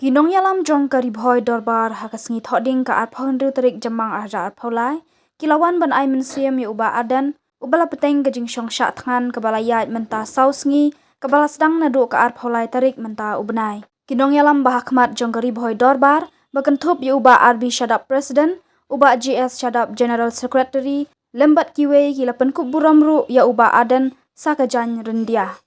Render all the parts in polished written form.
Ginong yalam jong kari bhoi dorbar hakasngi thoding ka arphon ru tarik jamang arja arpholai kilawan ban ai mensiam yu uba adan ubala peteng gajing shongsha thangan kabala yat menta sausngi kabala sedang nadu ka arpholai tarik menta ubnai Ginong yalam bahakmat jong kari bhoi dorbar bakentup yu uba RB Shadap President uba GS Shadap General Secretary lembat kiwe kila penkup buramru ya uba adan sakajan rendia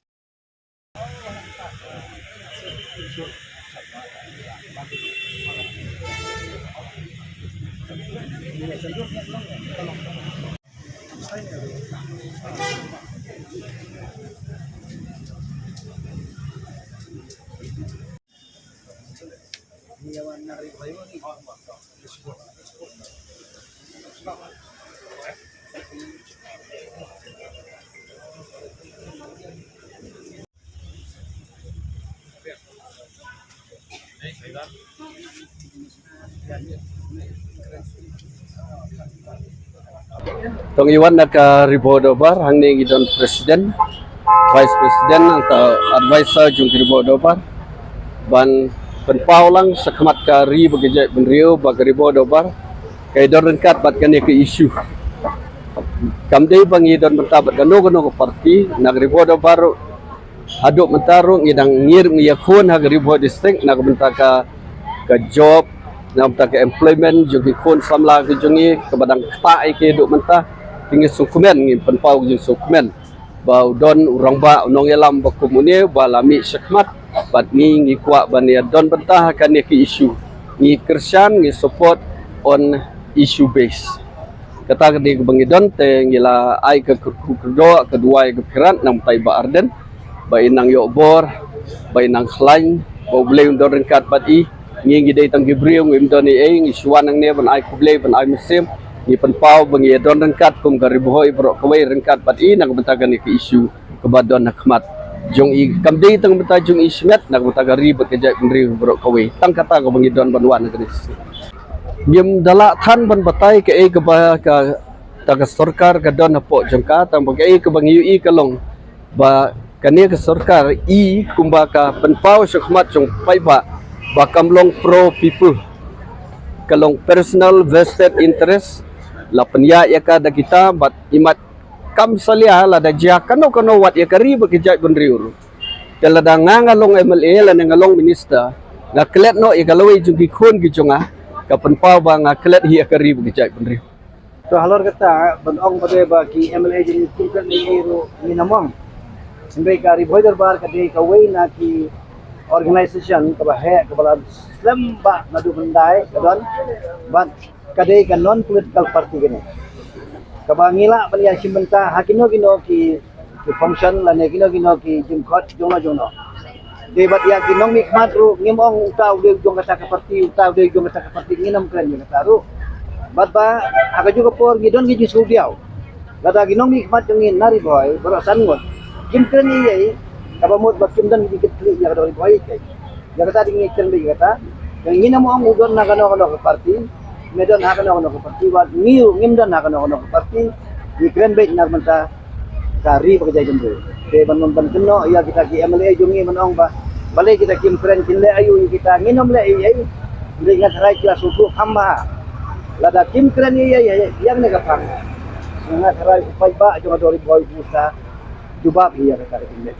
Tong iwan nak ribo dobar hang ni gidon presiden, vice president atau advisor jung ribo dobar ban penpau lang sakmat ka ri bagajai benriu bag ribo dobar kay don rengkat bat kan ke isu kamdei bangi don mentabat gano ko parti nag ribo dobar aduk mentaru ngidang ngir ngiyakun hag ribo district nag mentaka ka job nag mentaka employment jung kun samla ke jungi ke badang kta ke duk mentah tinggi sukumen ngi penpau jung sukumen bau don urang ba nong yalam ba komune ba lami sakmat bat ngi kwa bania don bentah kan ke isu ngi kersan ngi support on issue base kata di bangi don te ngila ai ke kedua kedua ke piran nang tai ba arden ba inang yo bor ba inang khlain ba blei don rengkat bat i ngi dei tang gibriu ngi don ni ngi suan nang ne ban ai kublei ban ai mesim ni penpau bangi don rengkat kum garibohoi bro kawai rengkat bat i nang bentagan ni ke isu kebadon nakmat jong i kamdei tang benta jong i smet nang bentaga ribet kejai pendri bro kawai tang kata ko bangi don banwan negeri nyem dala than ban batai ke e keba ka taga sarkar ka don apo jongka tang bagai ke bangi i kalong ba kania ke sarkar i kumba ka penpau sakmat jong paiba ba kamlong pro people kalong personal vested interest la penya ya ka da kita bat imat kam salia la da jia kano wat ya kari ba kejai benriur kala da ngalong MLA la ngalong minister na klet no i galoi jugi khun gi jonga ka penpau ba nga klet hi kari ba kejai benriur to halor kata benong bade ba ki MLA jadi tukan ni ro ni namang sampai kari boy darbar ka dei ka wei na ki organisation ka ba he ka bala lamba nadu bandai kadon bat kadai ka non political party gini kabangila baliya simbenta hakino gino ki function la ne gino ki jingkot jono de bat ya ginong mikmat ru ngimong utaw de jong kata ka party utaw de jong kata ka party nginam kren yo kata ru bat ba aga juga por gidon gi sudiaw gada ginong mikmat jong nari boy barasan ngot kim kren ye kabamot ba kim dan dikit kli ya kada boy kay ya kata dingi kren be kata yang nginam ang udon na kano ka party medon hakan ako parti wat niu ngimdan hakan ako parti di grand bait nag menta kari pagajay jembe te ban keno ya kita ki MLA jungi manong ba balik kita kim friend kinle ayu kita nginom le ay hindi nga try kila suku hamba lada kim friend ay yang negapang nga try upay ba jung adori boy busa jubab hiya ka kinle